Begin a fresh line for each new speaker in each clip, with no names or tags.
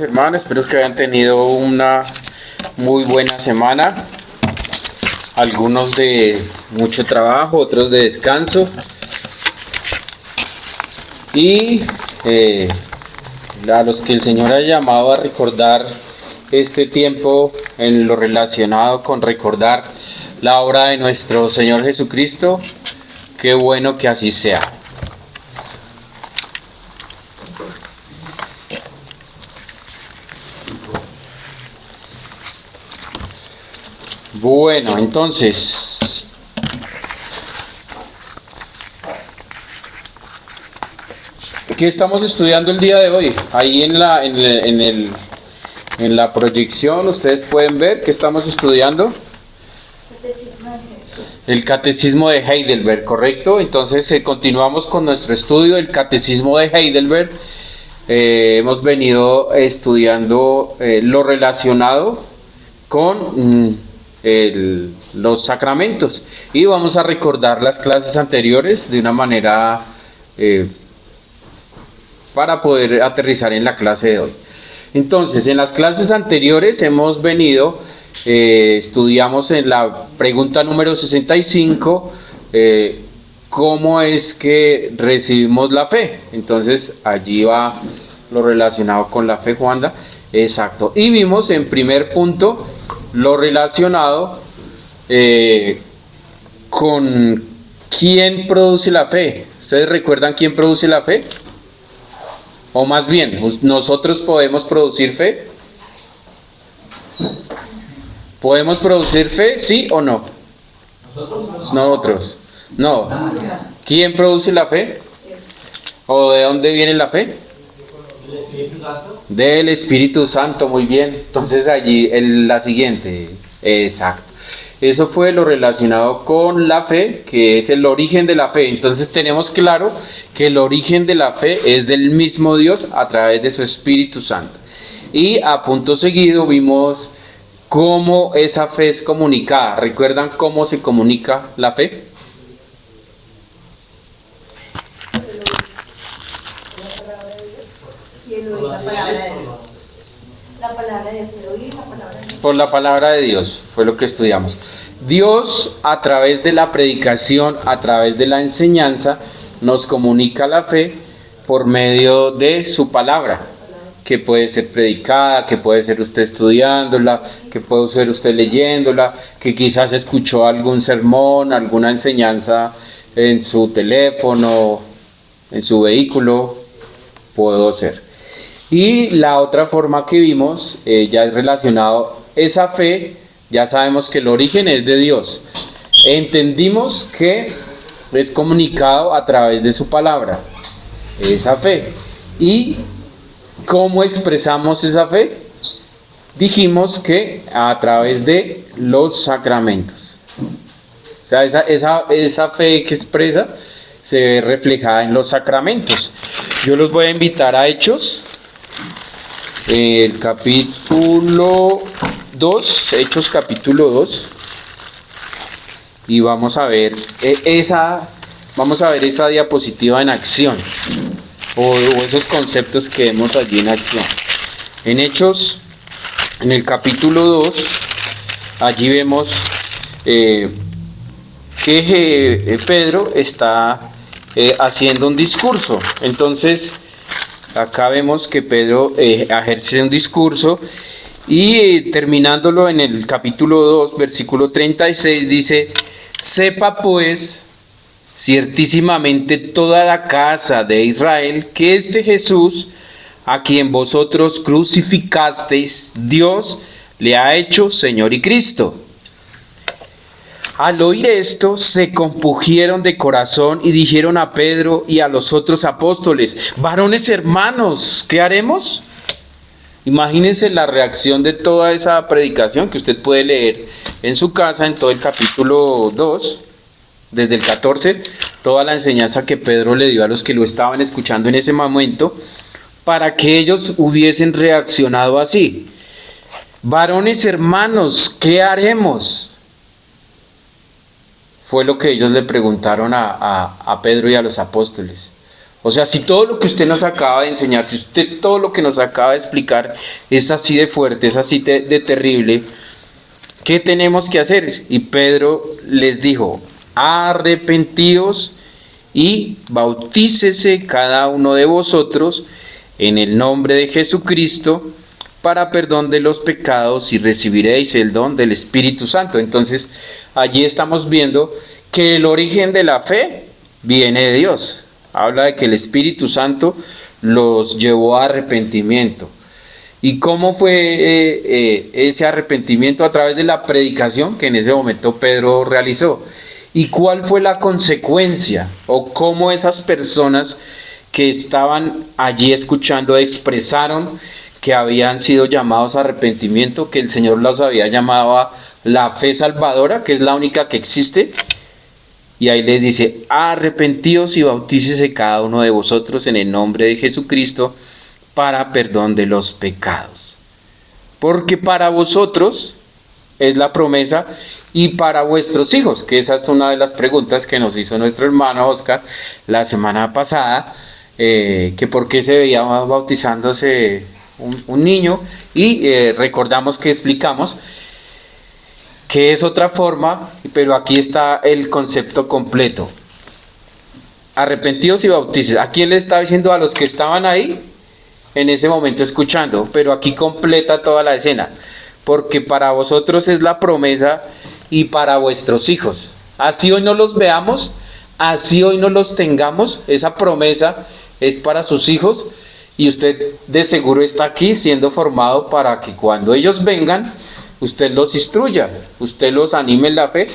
Hermanos, espero que hayan tenido una muy buena semana. Algunos de mucho trabajo, otros de descanso. Y a los que el Señor ha llamado a recordar este tiempo en lo relacionado con recordar la obra de nuestro Señor Jesucristo, qué bueno que así sea. Bueno, entonces, ¿qué estamos estudiando el día de hoy? Ahí en la proyección ustedes pueden ver que estamos estudiando el Catecismo de Heidelberg, ¿correcto? Entonces continuamos con nuestro estudio del Catecismo de Heidelberg. Hemos venido estudiando lo relacionado con los sacramentos y vamos a recordar las clases anteriores de una manera para poder aterrizar en la clase de hoy. Entonces, en las clases anteriores hemos venido, estudiamos en la pregunta número 65, cómo es que recibimos la fe. Entonces, allí va lo relacionado con la fe, Juanda. Exacto. Y vimos en primer punto lo relacionado con quién produce la fe. ¿Ustedes recuerdan quién produce la fe? O más bien, ¿nosotros podemos producir fe? ¿Podemos producir fe, sí o no? Nosotros. No. ¿Quién produce la fe? ¿O de dónde viene la fe? Del Espíritu Santo, muy bien. Entonces allí la siguiente, exacto. Eso fue lo relacionado con la fe, que es el origen de la fe. Entonces tenemos claro que el origen de la fe es del mismo Dios a través de su Espíritu Santo. Y a punto seguido vimos cómo esa fe es comunicada. ¿Recuerdan cómo se comunica la fe? Por la palabra de Dios, fue lo que estudiamos. Dios, a través de la predicación, a través de la enseñanza, nos comunica la fe por medio de su palabra, que puede ser predicada, que puede ser usted estudiándola, que puede ser usted leyéndola, que quizás escuchó algún sermón, alguna enseñanza en su teléfono, en su vehículo, puedo ser. Y la otra forma que vimos, ya es relacionado, esa fe, ya sabemos que el origen es de Dios. Entendimos que es comunicado a través de su palabra, esa fe. ¿Y cómo expresamos esa fe? Dijimos que a través de los sacramentos. O sea, esa fe que expresa se ve reflejada en los sacramentos. Yo los voy a invitar a Hechos. El capítulo 2, Hechos capítulo 2, y vamos a ver esa diapositiva en acción, o esos conceptos que vemos allí en acción. En Hechos, en el capítulo 2, allí vemos que Pedro está haciendo un discurso. Entonces, acá vemos que Pedro ejerce un discurso y terminándolo en el capítulo 2, versículo 36, dice: sepa pues ciertísimamente toda la casa de Israel que este Jesús, a quien vosotros crucificasteis, Dios le ha hecho Señor y Cristo. Al oír esto, se compungieron de corazón y dijeron a Pedro y a los otros apóstoles: varones hermanos, ¿qué haremos? Imagínense la reacción de toda esa predicación que usted puede leer en su casa, en todo el capítulo 2, desde el 14, toda la enseñanza que Pedro le dio a los que lo estaban escuchando en ese momento, para que ellos hubiesen reaccionado así. Varones hermanos, ¿qué haremos? Fue lo que ellos le preguntaron a Pedro y a los apóstoles. O sea, si todo lo que usted nos acaba de enseñar, si usted todo lo que nos acaba de explicar es así de fuerte, es así de terrible, ¿qué tenemos que hacer? Y Pedro les dijo, arrepentíos y bautícese cada uno de vosotros en el nombre de Jesucristo para perdón de los pecados y recibiréis el don del Espíritu Santo. Entonces, allí estamos viendo que el origen de la fe viene de Dios. Habla de que el Espíritu Santo los llevó a arrepentimiento. ¿Y cómo fue ese arrepentimiento? A través de la predicación que en ese momento Pedro realizó. ¿Y cuál fue la consecuencia? ¿O cómo esas personas que estaban allí escuchando expresaron que habían sido llamados a arrepentimiento, que el Señor los había llamado a la fe salvadora, que es la única que existe? Y ahí les dice, arrepentíos y bautícese cada uno de vosotros en el nombre de Jesucristo para perdón de los pecados. Porque para vosotros es la promesa y para vuestros hijos, que esa es una de las preguntas que nos hizo nuestro hermano Oscar la semana pasada, que por qué se veía bautizándose un niño, y recordamos que explicamos que es otra forma, pero aquí está el concepto completo. Arrepentidos y bautíceos. ¿A quién le está diciendo? A los que estaban ahí en ese momento escuchando, pero aquí completa toda la escena. Porque para vosotros es la promesa y para vuestros hijos. Así hoy no los veamos, así hoy no los tengamos, esa promesa es para sus hijos, y usted de seguro está aquí siendo formado para que cuando ellos vengan, usted los instruya, usted los anime en la fe,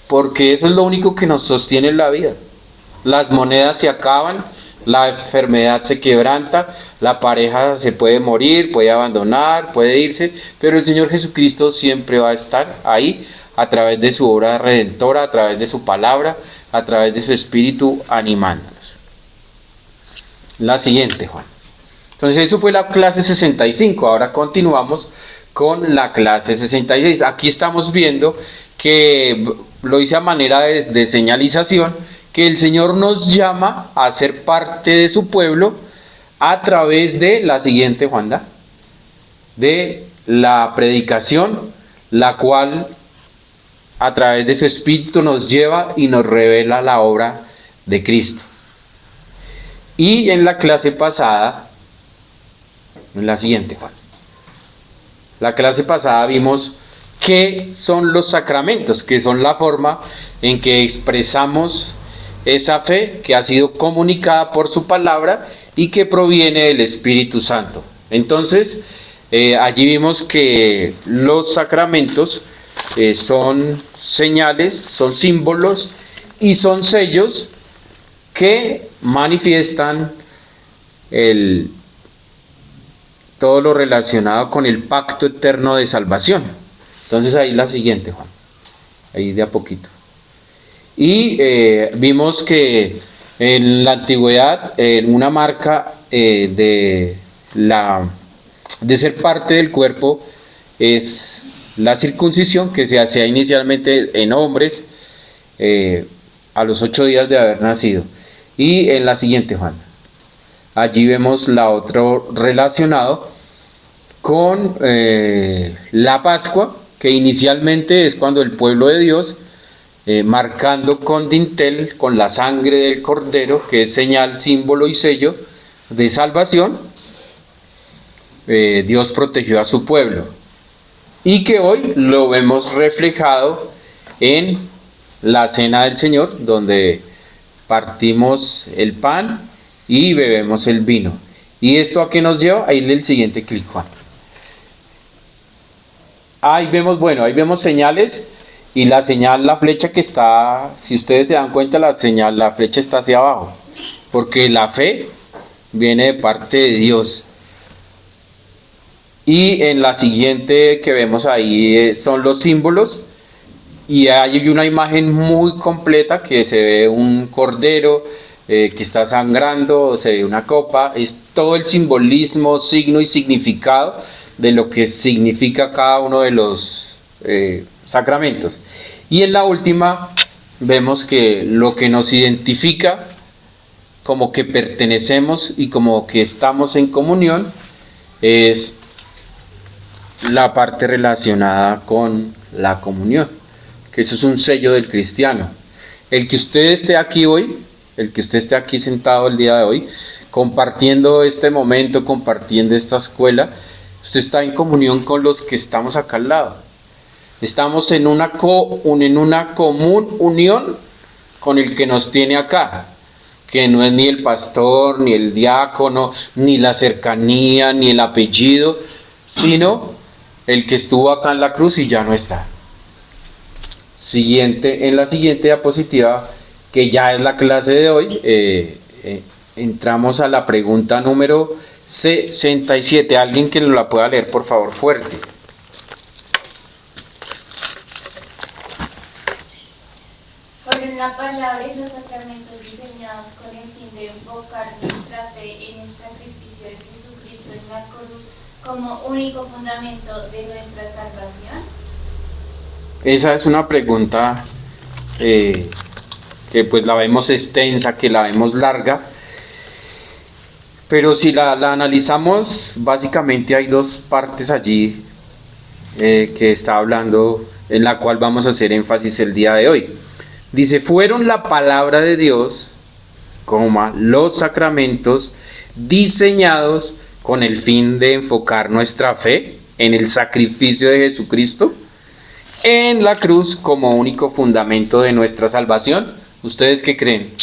porque eso es lo único que nos sostiene en la vida. Las monedas se acaban, la enfermedad se quebranta, la pareja se puede morir, puede abandonar, puede irse, pero el Señor Jesucristo siempre va a estar ahí a través de su obra redentora, a través de su palabra, a través de su Espíritu animándonos. La siguiente, Juan. Entonces eso fue la clase 65, ahora continuamos con la clase 66. Aquí estamos viendo que lo hice a manera de señalización, que el Señor nos llama a ser parte de su pueblo a través de la siguiente, Juanda, de la predicación, la cual a través de su Espíritu nos lleva y nos revela la obra de Cristo. Y en la clase pasada, en la siguiente, Juan, la clase pasada vimos qué son los sacramentos, que son la forma en que expresamos esa fe que ha sido comunicada por su palabra y que proviene del Espíritu Santo. Entonces, allí vimos que los sacramentos son señales, son símbolos y son sellos que manifiestan todo lo relacionado con el pacto eterno de salvación. Entonces ahí la siguiente, Juan, ahí de a poquito. Y vimos que en la antigüedad una marca de ser parte del cuerpo es la circuncisión, que se hacía inicialmente en hombres a los 8 días de haber nacido. Y en la siguiente, Juan, allí vemos la otra relacionado con la Pascua, que inicialmente es cuando el pueblo de Dios, marcando con dintel, con la sangre del cordero, que es señal, símbolo y sello de salvación, Dios protegió a su pueblo, y que hoy lo vemos reflejado en la cena del Señor, donde partimos el pan y bebemos el vino. ¿Y esto a qué nos lleva? Ahí el siguiente clic, Juan. Ahí vemos señales, y la señal, la flecha que está, si ustedes se dan cuenta, la flecha está hacia abajo, porque la fe viene de parte de Dios. Y en la siguiente que vemos ahí son los símbolos, y hay una imagen muy completa que se ve un cordero que está sangrando, se ve una copa, es todo el simbolismo, signo y significado de lo que significa cada uno de los sacramentos. Y en la última vemos que lo que nos identifica como que pertenecemos y como que estamos en comunión, es la parte relacionada con la comunión, que eso es un sello del cristiano. El que usted esté aquí hoy, el que usted esté aquí sentado el día de hoy, compartiendo este momento, compartiendo esta escuela, usted está en comunión con los que estamos acá al lado. Estamos en una común unión con el que nos tiene acá, que no es ni el pastor, ni el diácono, ni la cercanía, ni el apellido, sino el que estuvo acá en la cruz y ya no está. En la siguiente diapositiva, que ya es la clase de hoy, entramos a la pregunta número 67. Alguien que nos la pueda leer, por favor, fuerte.
Fueron la palabra y los sacramentos diseñados con el fin de enfocar nuestra fe en el sacrificio de Jesucristo en la cruz como único fundamento de nuestra salvación.
Esa es una pregunta que pues la vemos extensa, que la vemos larga, pero si la analizamos, básicamente hay dos partes allí que está hablando, en la cual vamos a hacer énfasis el día de hoy. Dice, fueron la palabra de Dios, los sacramentos diseñados con el fin de enfocar nuestra fe en el sacrificio de Jesucristo en la cruz como único fundamento de nuestra salvación. ¿Ustedes qué creen?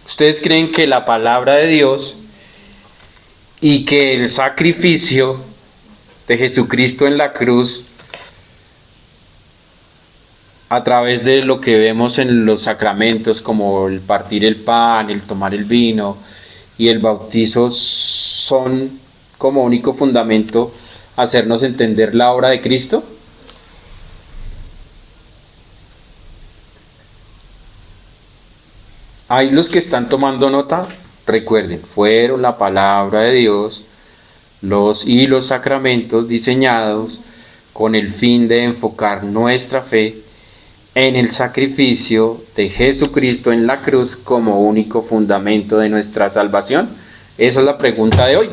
¿Ustedes creen que la palabra de Dios y que el sacrificio de Jesucristo en la cruz, a través de lo que vemos en los sacramentos como el partir el pan, el tomar el vino y el bautizo, son como único fundamento hacernos entender la obra de Cristo? Hay los que están tomando nota, recuerden, fueron la palabra de Dios, los sacramentos diseñados con el fin de enfocar nuestra fe en el sacrificio de Jesucristo en la cruz como único fundamento de nuestra salvación. Esa es la pregunta de hoy,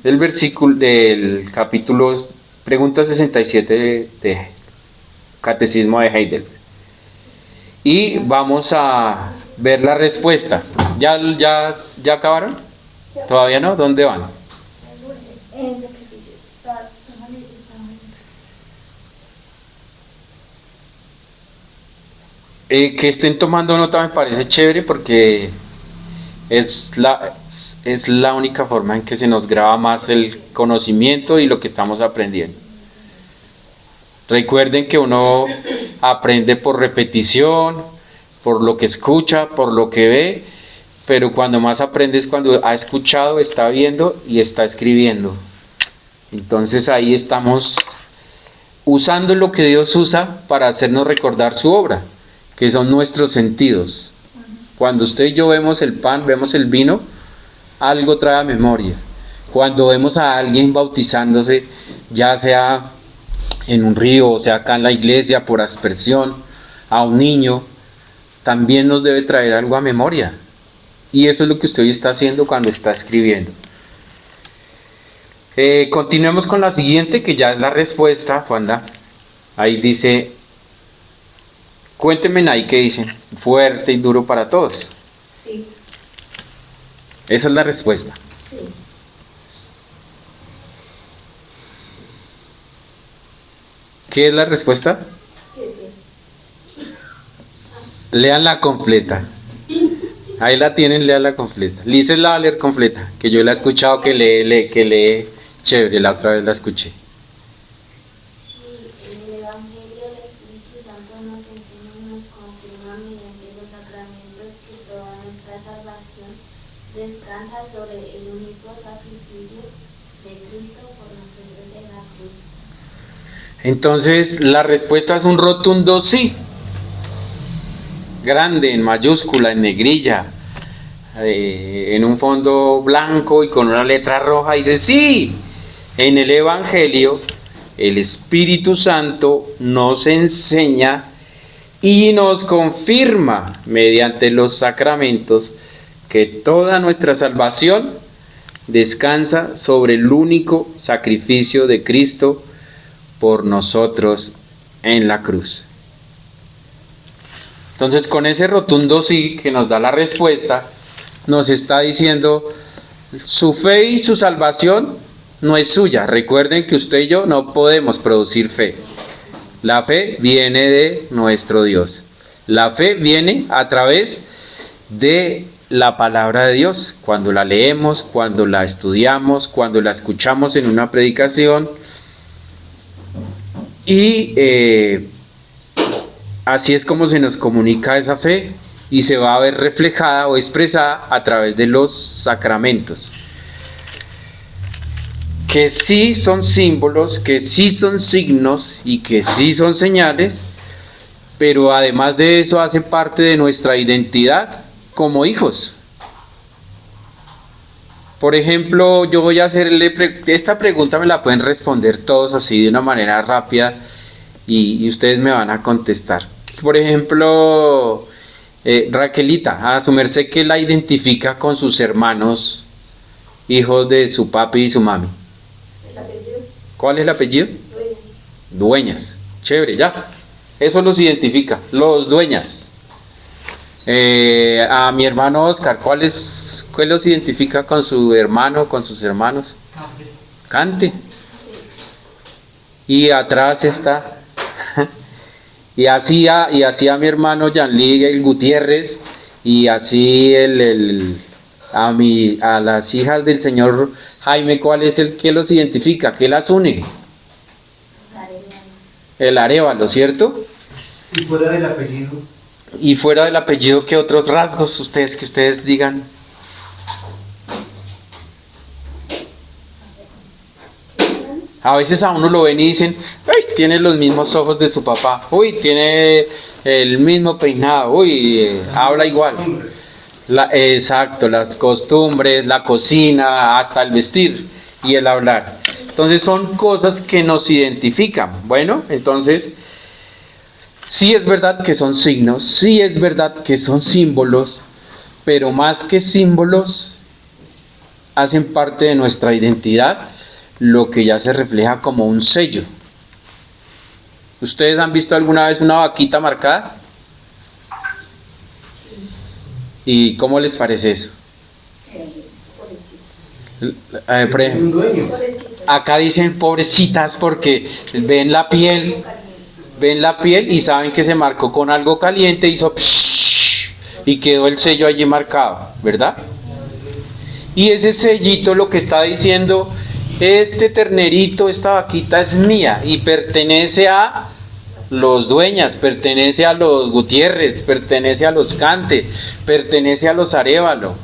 del versículo del capítulo, pregunta 67 de Catecismo de Heidelberg. Y vamos a ver la respuesta. ¿Ya acabaron? ¿Todavía no? ¿Dónde van?
En sacrificios.
Que estén tomando nota me parece chévere porque es la única forma en que se nos graba más el conocimiento y lo que estamos aprendiendo. Recuerden que uno aprende por repetición, por lo que escucha, por lo que ve, pero cuando más aprende es cuando ha escuchado, está viendo y está escribiendo. Entonces ahí estamos usando lo que Dios usa para hacernos recordar su obra, que son nuestros sentidos. Cuando usted y yo vemos el pan, vemos el vino, algo trae a memoria. Cuando vemos a alguien bautizándose, ya sea en un río, o sea acá en la iglesia por aspersión, a un niño, también nos debe traer algo a memoria. Y eso es lo que usted hoy está haciendo cuando está escribiendo. Continuemos con la siguiente, que ya es la respuesta, Juanda. Ahí dice, cuéntenme ahí qué dicen. Fuerte y duro para todos.
Sí.
Esa es la respuesta.
Sí.
¿Qué es la respuesta? Léanla completa. Ahí la tienen, léanla completa. Liz la va a leer completa, que yo la he escuchado que lee chévere, la otra vez la escuché.
Sí, en el Evangelio el Espíritu Santo nos enseña y nos confirma mediante los sacramentos que toda nuestra salvación descansa sobre el único sacrificio de Cristo por nosotros en la cruz.
Entonces la respuesta es un rotundo sí. Grande, en mayúscula, en negrilla, en un fondo blanco y con una letra roja, dice sí. En el Evangelio el Espíritu Santo nos enseña y nos confirma mediante los sacramentos que toda nuestra salvación descansa sobre el único sacrificio de Cristo por nosotros en la cruz. Entonces, con ese rotundo sí que nos da la respuesta, nos está diciendo, su fe y su salvación no es suya. Recuerden que usted y yo no podemos producir fe. La fe viene de nuestro Dios. La fe viene a través de la palabra de Dios. Cuando la leemos, cuando la estudiamos, cuando la escuchamos en una predicación. Y así es como se nos comunica esa fe y se va a ver reflejada o expresada a través de los sacramentos. Que sí son símbolos, que sí son signos y que sí son señales, pero además de eso hace parte de nuestra identidad como hijos. Por ejemplo, yo voy a hacerle, esta pregunta me la pueden responder todos así de una manera rápida y ustedes me van a contestar. Por ejemplo, Raquelita, a su merced, ¿qué la identifica con sus hermanos, hijos de su papi y su mami?
El apellido.
¿Cuál es el apellido?
Dueñas.
Dueñas. Chévere, ya. Eso los identifica, los Dueñas. A mi hermano Oscar, ¿cuál los identifica con su hermano, con sus hermanos? Cante. Y atrás está. Y así a mi hermano Yanli el Gutiérrez, y así a las hijas del señor Jaime, ¿cuál es el que los identifica? ¿Qué las une? El arévalo, ¿cierto?
Y fuera del apellido.
Y fuera del apellido, ¿qué otros rasgos que ustedes digan? A veces a uno lo ven y dicen, ¡ay! Tiene los mismos ojos de su papá, uy, tiene el mismo peinado, uy, habla igual. Exacto, las costumbres, la cocina, hasta el vestir y el hablar. Entonces son cosas que nos identifican. Bueno, entonces, sí es verdad que son signos, sí es verdad que son símbolos, pero más que símbolos, hacen parte de nuestra identidad, lo que ya se refleja como un sello. ¿Ustedes han visto alguna vez una vaquita marcada? ¿Y cómo les parece eso? Por ejemplo, acá dicen pobrecitas porque ven la piel y saben que se marcó con algo caliente, hizo psh, y quedó el sello allí marcado, ¿verdad? Y ese sellito lo que está diciendo, este ternerito, esta vaquita es mía y pertenece a los Dueñas, pertenece a los Gutiérrez, pertenece a los Cante, pertenece a los Arévalo.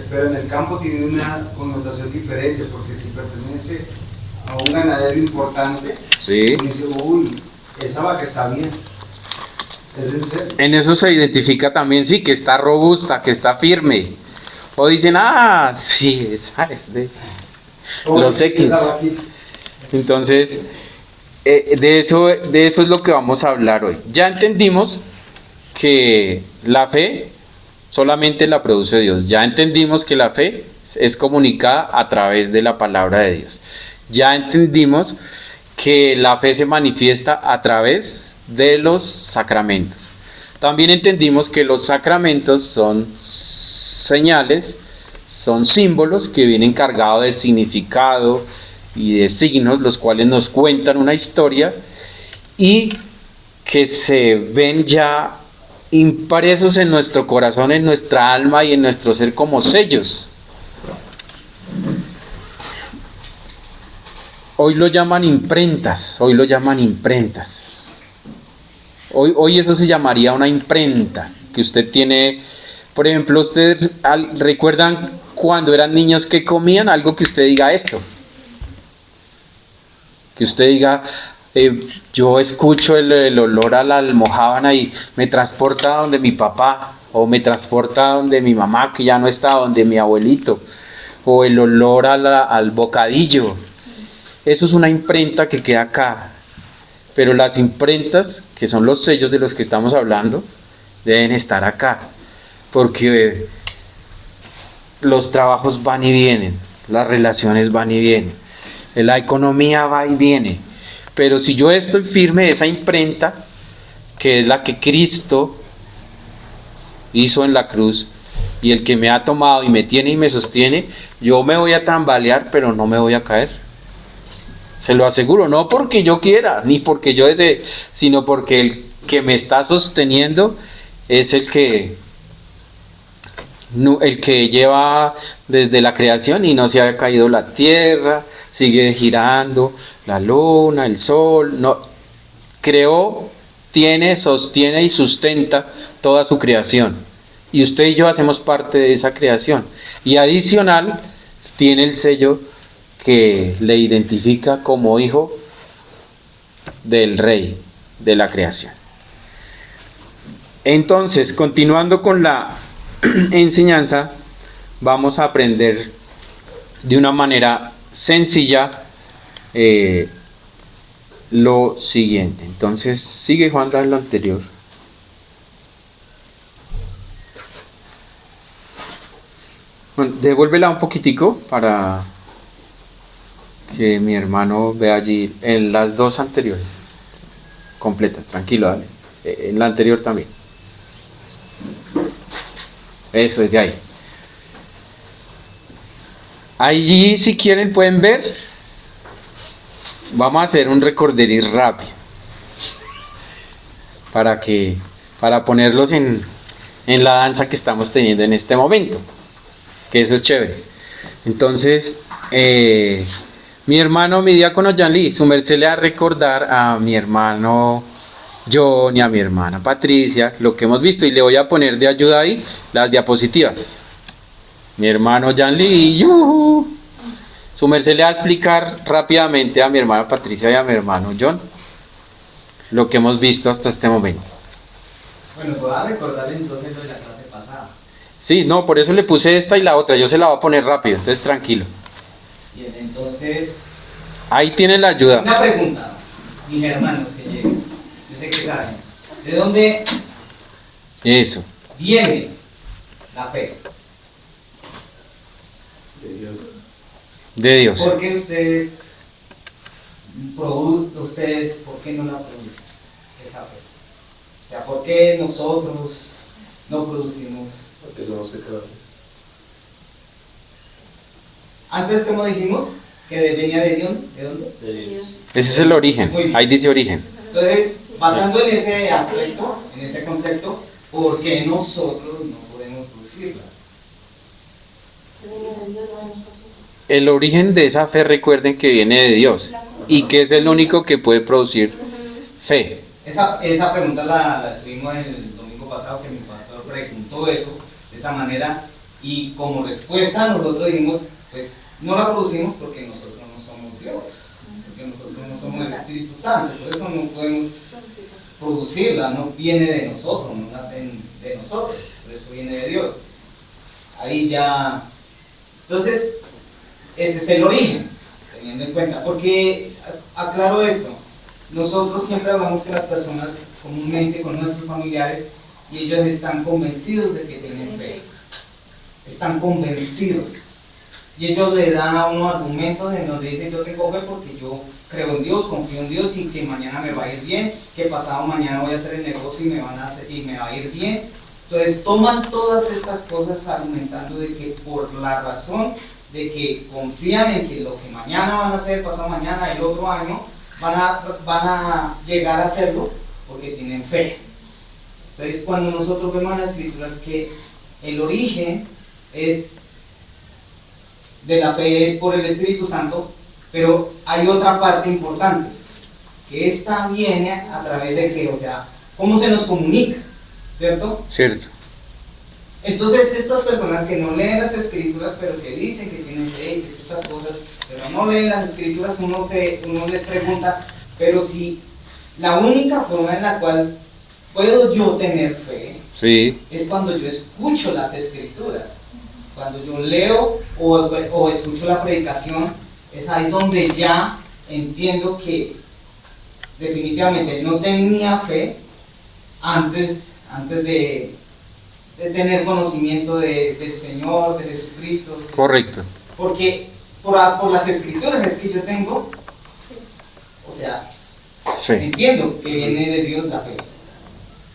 Pero en el campo tiene una connotación diferente, porque si pertenece a un ganadero importante,
sí,
dice, uy, esa vaca está bien. ¿Es en serio?
En eso se identifica también, sí, que está robusta, que está firme. O dicen, ah, sí, esa es de los X. Entonces, de eso es lo que vamos a hablar hoy. Ya entendimos que la fe solamente la produce Dios. Ya entendimos que la fe es comunicada a través de la palabra de Dios. Ya entendimos que la fe se manifiesta a través de los sacramentos. También entendimos que los sacramentos son señales, son símbolos que vienen cargados de significado y de signos, los cuales nos cuentan una historia y que se ven ya impresos en nuestro corazón, en nuestra alma y en nuestro ser como sellos. Hoy lo llaman imprentas, hoy eso se llamaría una imprenta que usted tiene. Por ejemplo, ustedes recuerdan cuando eran niños que comían, algo que usted diga esto. Que usted diga, yo escucho el olor a la almojábana y me transporta a donde mi papá, o me transporta a donde mi mamá, que ya no está, donde mi abuelito, o el olor al bocadillo. Eso es una imprenta que queda acá. pero las imprentas, que son los sellos de los que estamos hablando, deben estar acá, porque los trabajos van y vienen, las relaciones van y vienen, la economía va y viene, pero si yo estoy firme, esa imprenta, que es la que Cristo hizo en la cruz, y el que me ha tomado y me tiene y me sostiene, yo me voy a tambalear, pero no me voy a caer. Se lo aseguro, no porque yo quiera, ni porque yo desee, sino porque el que me está sosteniendo es el que lleva desde la creación y no se ha caído la tierra, sigue girando, la luna, el sol, no, creó, tiene, sostiene y sustenta toda su creación. Y usted y yo hacemos parte de esa creación. Y adicional, tiene el sello que le identifica como hijo del rey de la creación. Entonces, continuando con la enseñanza, vamos a aprender de una manera sencilla lo siguiente. Entonces, sigue Juan, da lo anterior. Bueno, devuélvela un poquitico para que mi hermano vea allí en las dos anteriores completas, tranquilo, dale. En la anterior también. Eso, desde ahí. Allí, si quieren, pueden ver. Vamos a hacer un recorderis rápido para ponerlos en la danza que estamos teniendo en este momento, que eso es chévere. Entonces, mi hermano, mi diácono Janly, su merced le va a recordar a mi hermano John y a mi hermana Patricia lo que hemos visto, y le voy a poner de ayuda ahí las diapositivas. Mi hermano Janly, su merced le va a explicar rápidamente a mi hermana Patricia y a mi hermano John lo que hemos visto hasta este momento.
Bueno, voy a recordarle entonces lo de la clase pasada.
Sí, no, por eso le puse esta y la otra, yo se la voy a poner rápido, entonces tranquilo.
Bien, entonces,
Ahí tienen la ayuda.
una pregunta, mis hermanos que lleguen, yo sé que saben, ¿de dónde
Eso.
viene la fe?
De Dios.
¿Por qué ustedes por qué no la producen, esa fe? O sea, ¿por qué nosotros no producimos?
Porque somos pecadores.
Antes, como dijimos, que venía de Dios, ¿de dónde?
De Dios.
Ese es el origen.
Muy bien.
Ahí dice origen.
Entonces, basando en ese aspecto, en ese concepto, ¿por qué nosotros no podemos producirla?
El origen de esa fe, recuerden que viene de Dios y que es el único que puede producir fe.
Esa pregunta la estuvimos el domingo pasado, que mi pastor preguntó eso de esa manera, y como respuesta nosotros dijimos, pues no la producimos porque nosotros no somos Dios, porque nosotros no somos el Espíritu Santo, por eso no podemos producirla, no viene de nosotros, no nace de nosotros, por eso viene de Dios. Ahí ya, entonces, ese es el origen, teniendo en cuenta, porque aclaro esto, nosotros siempre hablamos con las personas comúnmente, con nuestros familiares, y ellos están convencidos de que tienen fe, están convencidos, y ellos le dan a uno argumentos en donde dicen: yo tengo fe porque yo creo en Dios, confío en Dios, y que mañana me va a ir bien, que pasado mañana voy a hacer el negocio y me va a ir bien. Entonces toman todas estas cosas argumentando de que por la razón de que confían en que lo que mañana van a hacer, pasado mañana, el otro año, van a llegar a hacerlo porque tienen fe. Entonces, cuando nosotros vemos en las escrituras que el origen de la fe es por el Espíritu Santo, pero hay otra parte importante, que esta viene a través de que, o sea, cómo se nos comunica, ¿cierto?
Cierto.
Entonces, estas personas que no leen las escrituras, pero que dicen que tienen fe y que estas cosas, pero no leen las escrituras, uno les pregunta, pero si la única forma en la cual puedo yo tener fe,
Sí.
es cuando yo escucho las escrituras, cuando yo leo o escucho la predicación, es ahí donde ya entiendo que definitivamente no tenía fe antes de tener conocimiento del Señor, de Jesucristo.
Correcto.
Porque por las escrituras es que yo tengo, o sea,
Sí.
entiendo que viene de Dios la fe.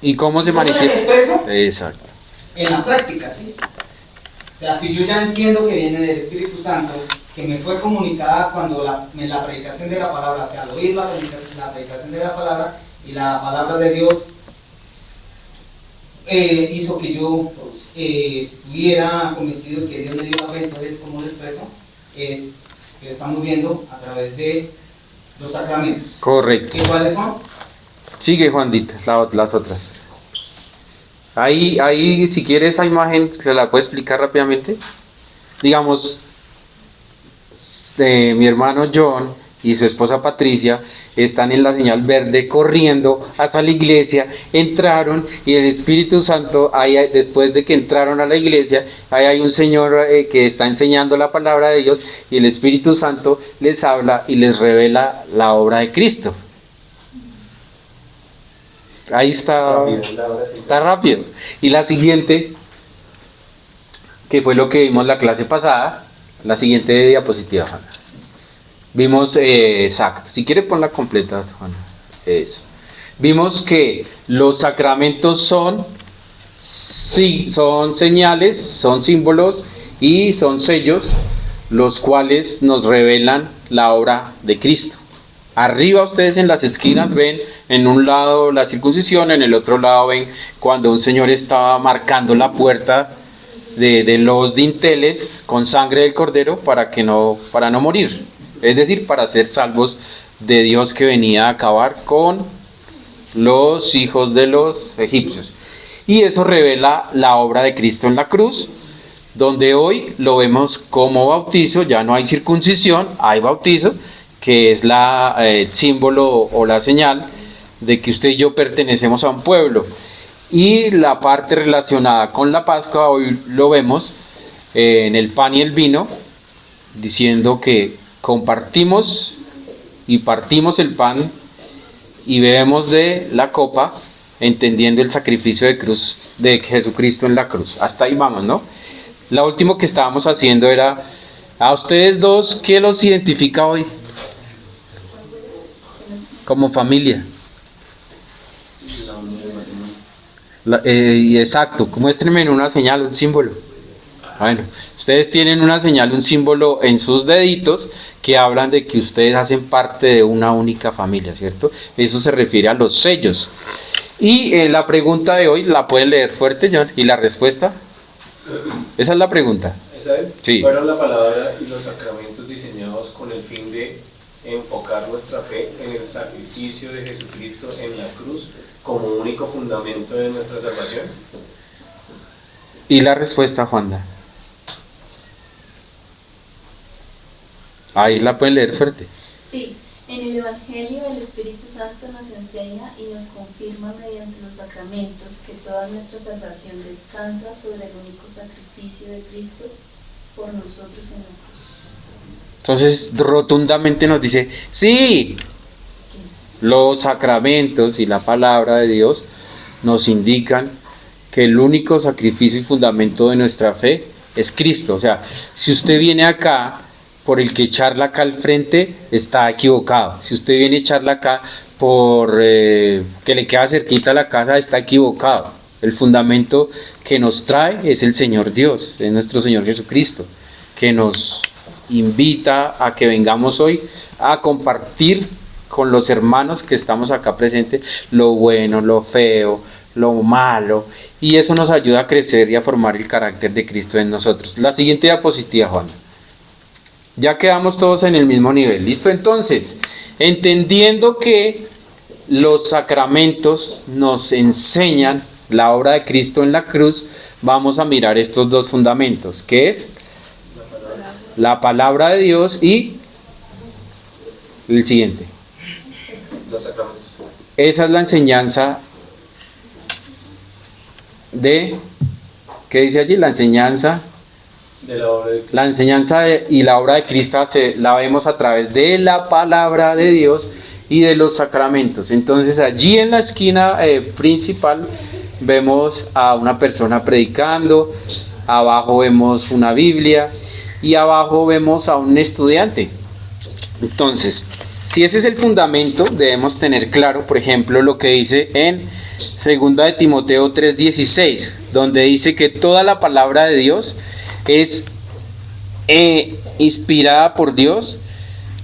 ¿Y cómo se
¿Cómo la
manifiesta?
expreso?
Exacto.
En la práctica, ¿sí? O sea, si yo ya entiendo que viene del Espíritu Santo, que me fue comunicada cuando en la predicación de la palabra, o sea, al oír la predicación de la palabra y la palabra de Dios, hizo que yo pues, estuviera convencido que Dios me dio la fe. Entonces, ¿cómo lo expreso? Es que estamos viendo a través de los sacramentos.
Correcto.
¿Y cuáles son?
Sigue, Juandita, las otras. Ahí, si quieres esa imagen, ¿se la puedo explicar rápidamente? Digamos, mi hermano John y su esposa Patricia están en la señal verde corriendo hasta la iglesia, entraron y el Espíritu Santo, después de que entraron a la iglesia, ahí hay un señor que está enseñando la palabra de Dios y el Espíritu Santo les habla y les revela la obra de Cristo. Ahí está rápido. Y la siguiente, que fue lo que vimos la clase pasada, la siguiente diapositiva, Juana. Vimos, exacto, si quiere ponla completa, Juana. Eso. Vimos que los sacramentos son señales, son símbolos y son sellos, los cuales nos revelan la obra de Cristo. Arriba ustedes en las esquinas ven en un lado la circuncisión, en el otro lado ven cuando un señor estaba marcando la puerta de los dinteles con sangre del cordero para no morir, es decir, para ser salvos de Dios que venía a acabar con los hijos de los egipcios. Y eso revela la obra de Cristo en la cruz, donde hoy lo vemos como bautizo. Ya no hay circuncisión, hay bautizo, que es el símbolo o la señal de que usted y yo pertenecemos a un pueblo. Y la parte relacionada con la Pascua, hoy lo vemos en el pan y el vino, diciendo que compartimos y partimos el pan y bebemos de la copa, entendiendo el sacrificio de cruz de Jesucristo en la cruz. Hasta ahí vamos, ¿no? La última que estábamos haciendo era, a ustedes dos, ¿qué los identifica hoy como familia? Exacto, muéstrenme en una señal, un símbolo. Bueno, ustedes tienen una señal, un símbolo en sus deditos que hablan de que ustedes hacen parte de una única familia, ¿cierto? Eso se refiere a los sellos. Y la pregunta de hoy, ¿la pueden leer fuerte, John? ¿Y la respuesta? Esa es la pregunta.
¿Esa es?
Sí.
Fueron la palabra y los sacramentos diseñados con el fin de enfocar nuestra fe en el sacrificio de Jesucristo en la cruz como único fundamento de nuestra salvación.
¿Y la respuesta, Juanda? Ahí la pueden leer fuerte.
Sí, en el Evangelio el Espíritu Santo nos enseña y nos confirma mediante los sacramentos que toda nuestra salvación descansa sobre el único sacrificio de Cristo por nosotros en la cruz.
Entonces, rotundamente nos dice, sí, los sacramentos y la palabra de Dios nos indican que el único sacrificio y fundamento de nuestra fe es Cristo. O sea, si usted viene acá por el que echarla acá al frente, está equivocado. Si usted viene a echarla acá por que le queda cerquita a la casa, está equivocado. El fundamento que nos trae es el Señor Dios, es nuestro Señor Jesucristo, que nos invita a que vengamos hoy a compartir con los hermanos que estamos acá presentes lo bueno, lo feo, lo malo, y eso nos ayuda a crecer y a formar el carácter de Cristo en nosotros. La siguiente diapositiva, Juan. Ya quedamos todos en el mismo nivel. ¿Listo? Entonces, entendiendo que los sacramentos nos enseñan la obra de Cristo en la cruz, vamos a mirar estos dos fundamentos, que es la palabra de Dios y el siguiente.
Los sacramentos.
Esa es la enseñanza de, ¿qué dice allí? La enseñanza
De la obra de...
y la obra de Cristo la vemos a través de la palabra de Dios y de los sacramentos. Entonces allí en la esquina principal vemos a una persona predicando, abajo vemos una Biblia y abajo vemos a un estudiante. Entonces, si ese es el fundamento, debemos tener claro, por ejemplo, lo que dice en 2 de Timoteo 3:16, donde dice que toda la palabra de Dios es inspirada por Dios,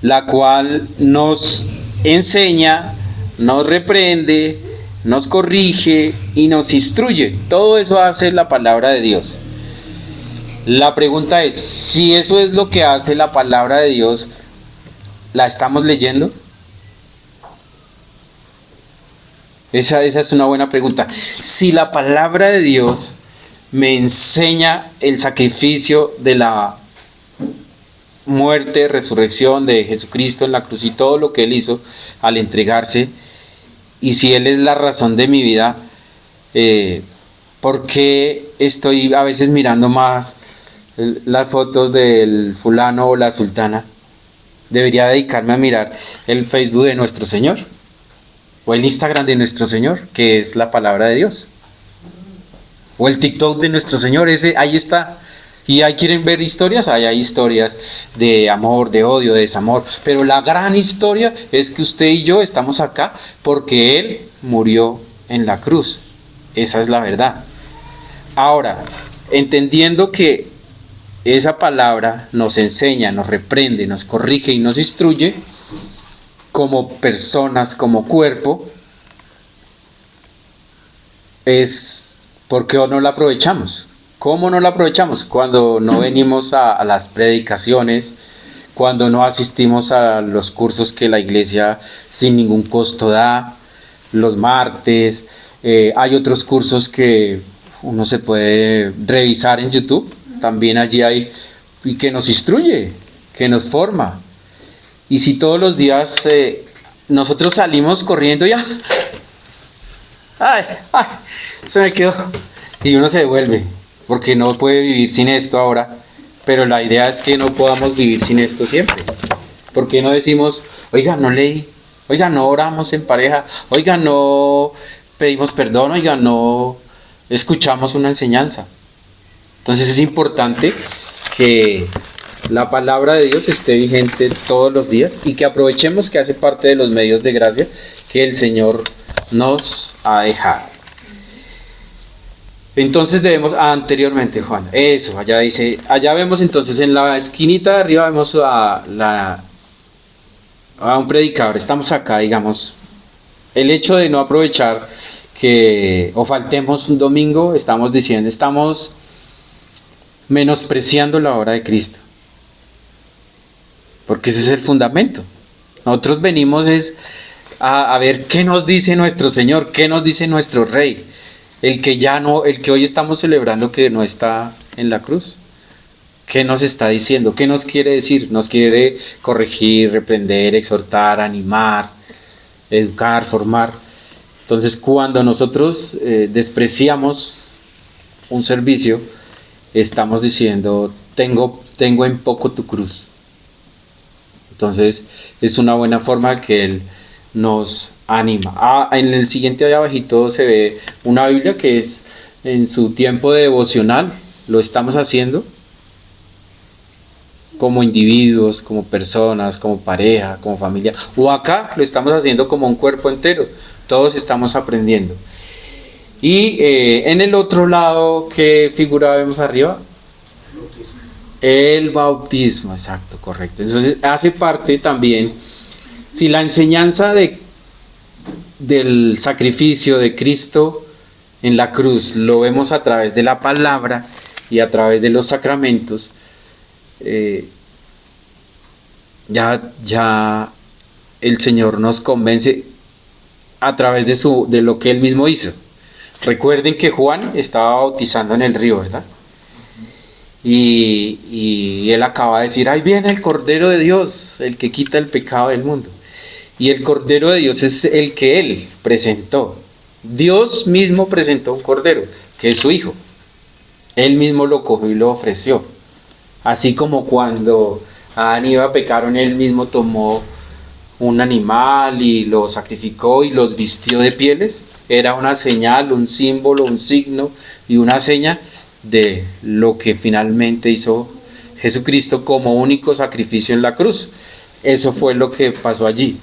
la cual nos enseña, nos reprende, nos corrige y nos instruye. Todo eso hace la palabra de Dios. La pregunta es, si eso es lo que hace la palabra de Dios, ¿la estamos leyendo? Esa es una buena pregunta. Si la palabra de Dios me enseña el sacrificio de la muerte, resurrección de Jesucristo en la cruz y todo lo que Él hizo al entregarse, y si Él es la razón de mi vida, ¿por qué estoy a veces mirando más las fotos del fulano o la sultana? Debería dedicarme a mirar el Facebook de nuestro Señor o el Instagram de nuestro Señor, que es la palabra de Dios, o el TikTok de nuestro Señor, ese ahí está. Y ahí quieren ver historias, hay historias de amor, de odio, de desamor, pero la gran historia es que usted y yo estamos acá porque Él murió en la cruz. Esa es la verdad. Ahora, entendiendo que esa palabra nos enseña, nos reprende, nos corrige y nos instruye como personas, como cuerpo, es porque no la aprovechamos. ¿Cómo no la aprovechamos? Cuando no venimos a las predicaciones, cuando no asistimos a los cursos que la iglesia sin ningún costo da, los martes, hay otros cursos que uno se puede revisar en YouTube, también allí hay, y que nos instruye, que nos forma. Y si todos los días nosotros salimos corriendo ya, ¡ay! Se me quedó, y uno se devuelve, porque no puede vivir sin esto ahora, pero la idea es que no podamos vivir sin esto siempre. ¿Por qué no decimos, oiga, no leí, oiga, no oramos en pareja, oiga, no pedimos perdón, oiga, no escuchamos una enseñanza? Entonces es importante que la palabra de Dios esté vigente todos los días y que aprovechemos que hace parte de los medios de gracia que el Señor nos ha dejado. Entonces debemos, anteriormente Juan, eso, allá dice, allá vemos entonces en la esquinita de arriba vemos a un predicador, estamos acá, digamos, el hecho de no aprovechar que o faltemos un domingo, estamos diciendo, estamos menospreciando la obra de Cristo, porque ese es el fundamento. Nosotros venimos es a ver qué nos dice nuestro Señor, qué nos dice nuestro Rey, el que hoy estamos celebrando que no está en la cruz. ¿Qué nos está diciendo? ¿Qué nos quiere decir? Nos quiere corregir, reprender, exhortar, animar, educar, formar. Entonces, cuando nosotros despreciamos un servicio, estamos diciendo, tengo en poco tu cruz. Entonces, es una buena que Él nos anima. En el siguiente de abajito se ve una Biblia que es en su tiempo de devocional, lo estamos haciendo como individuos, como personas, como pareja, como familia, o acá lo estamos haciendo como un cuerpo entero, todos estamos aprendiendo. Y en el otro lado, ¿qué figura vemos arriba? El bautismo, exacto, correcto. Entonces hace parte también, si la enseñanza del sacrificio de Cristo en la cruz lo vemos a través de la palabra y a través de los sacramentos, ya el Señor nos convence a través de lo que Él mismo hizo. Recuerden que Juan estaba bautizando en el río, ¿verdad? Y él acaba de decir, ahí viene el Cordero de Dios, el que quita el pecado del mundo. Y el Cordero de Dios es el que Él presentó. Dios mismo presentó un Cordero, que es su Hijo. Él mismo lo cogió y lo ofreció. Así como cuando Adán y Eva pecaron, Él mismo tomó un animal y lo sacrificó y los vistió de pieles. Era una señal, un símbolo, un signo y una seña de lo que finalmente hizo Jesucristo como único sacrificio en la cruz. Eso fue lo que pasó allí.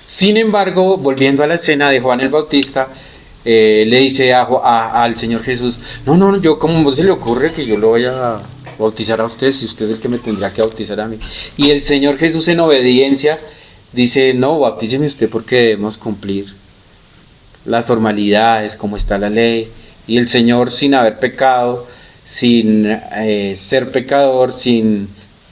Sin embargo, volviendo a la escena de Juan el Bautista, le dice al Señor Jesús, no, yo, ¿cómo se le ocurre que yo lo voy a bautizar a usted si usted es el que me tendrá que bautizar a mí? Y el Señor Jesús, en obediencia, dice, no, bautíceme usted porque debemos cumplir las formalidades, como está la ley. Y el Señor, sin haber pecado, sin ser pecador, sin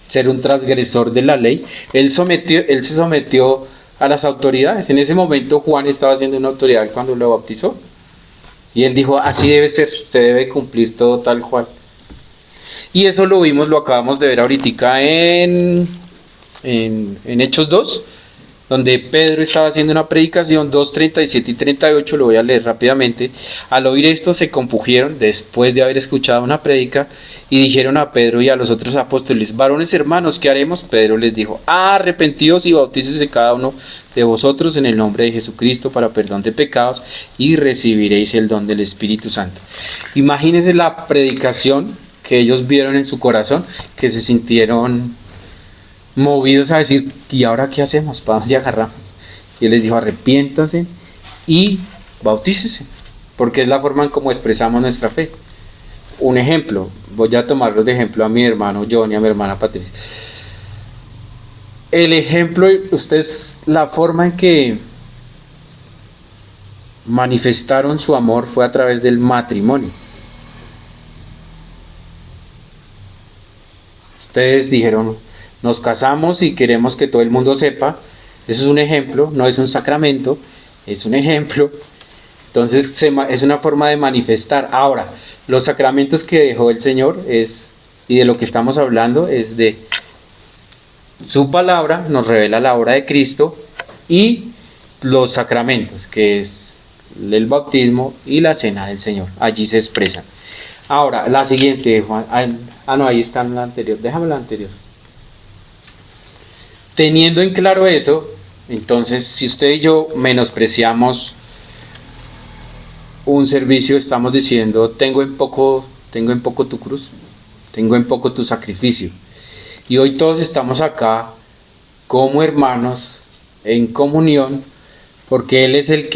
ser un transgresor de la ley, él se sometió a las autoridades. En ese momento Juan estaba siendo una autoridad cuando lo bautizó. Y él dijo, así debe ser, se debe cumplir todo tal cual. Y eso lo vimos, lo acabamos de ver ahorita en Hechos 2, donde Pedro estaba haciendo una predicación, 2:37 y 38, lo voy a leer rápidamente. Al oír esto se compungieron después de haber escuchado una prédica y dijeron a Pedro y a los otros apóstoles, varones hermanos, ¿qué haremos? Pedro les dijo, arrepentidos y bautícese cada uno de vosotros en el nombre de Jesucristo para perdón de pecados y recibiréis el don del Espíritu Santo. Imagínense la predicación que ellos vieron en su corazón, que se sintieron movidos a decir, ¿y ahora qué hacemos? ¿Para dónde agarramos? Y él les dijo, arrepiéntanse y bautícese, porque es la forma en cómo expresamos nuestra fe. Un ejemplo, voy a tomarlo de ejemplo a mi hermano Johnny, a mi hermana Patricia. El ejemplo, ustedes, la forma en que manifestaron su amor fue a través del matrimonio. Ustedes dijeron, nos casamos y queremos que todo el mundo sepa. Eso es un ejemplo, no es un sacramento, es un ejemplo. Entonces es una forma de manifestar. Ahora, los sacramentos que dejó el Señor y de lo que estamos hablando es de su palabra, nos revela la obra de Cristo, y los sacramentos, que es el bautismo y la cena del Señor. Allí se expresan. Ahora, la siguiente, Juan. No, ahí está la anterior. Déjame la anterior. Teniendo en claro eso, entonces, si usted y yo menospreciamos un servicio, estamos diciendo, tengo en poco tu cruz, tengo en poco tu sacrificio. Y hoy todos estamos acá como hermanos en comunión, porque Él es Él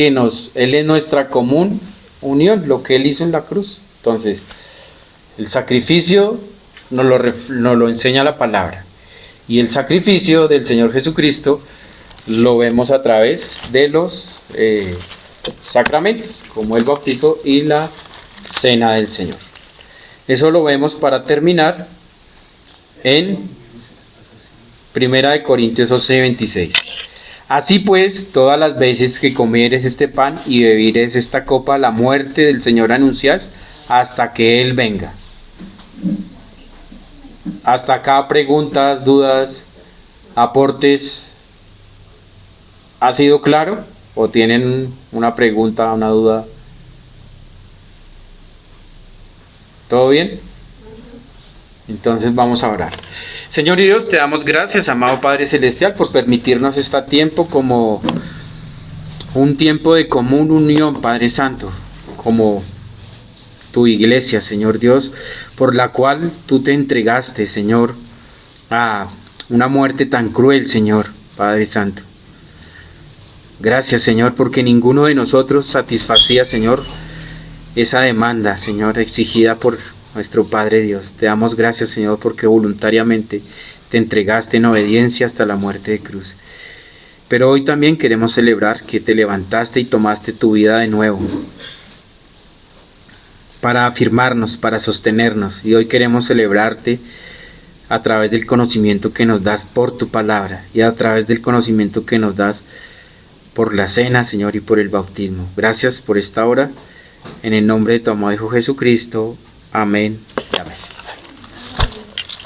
es nuestra común unión, lo que Él hizo en la cruz. Entonces, el sacrificio nos lo enseña la palabra. Y el sacrificio del Señor Jesucristo lo vemos a través de los sacramentos, como el bautizo y la cena del Señor. Eso lo vemos para terminar en 1 Corintios 11:26. Así pues, todas las veces que comieres este pan y bebieres esta copa, la muerte del Señor anuncias hasta que Él venga. Hasta acá, preguntas, dudas, aportes. ¿Ha sido claro? ¿O tienen una pregunta, una duda? ¿Todo bien? Entonces vamos a orar. Señor y Dios, te damos gracias, amado Padre Celestial, por permitirnos este tiempo como un tiempo de común unión, Padre Santo, como tu iglesia, Señor Dios, por la cual tú te entregaste, Señor, a una muerte tan cruel, Señor, Padre Santo. Gracias, Señor, porque ninguno de nosotros satisfacía, Señor, esa demanda, Señor, exigida por nuestro Padre Dios. Te damos gracias, Señor, porque voluntariamente te entregaste en obediencia hasta la muerte de cruz. Pero hoy también queremos celebrar que te levantaste y tomaste tu vida de nuevo para afirmarnos, para sostenernos. Y hoy queremos celebrarte a través del conocimiento que nos das por tu palabra y a través del conocimiento que nos das por la cena, Señor, y por el bautismo. Gracias por esta hora. En el nombre de tu amado Hijo Jesucristo. Amén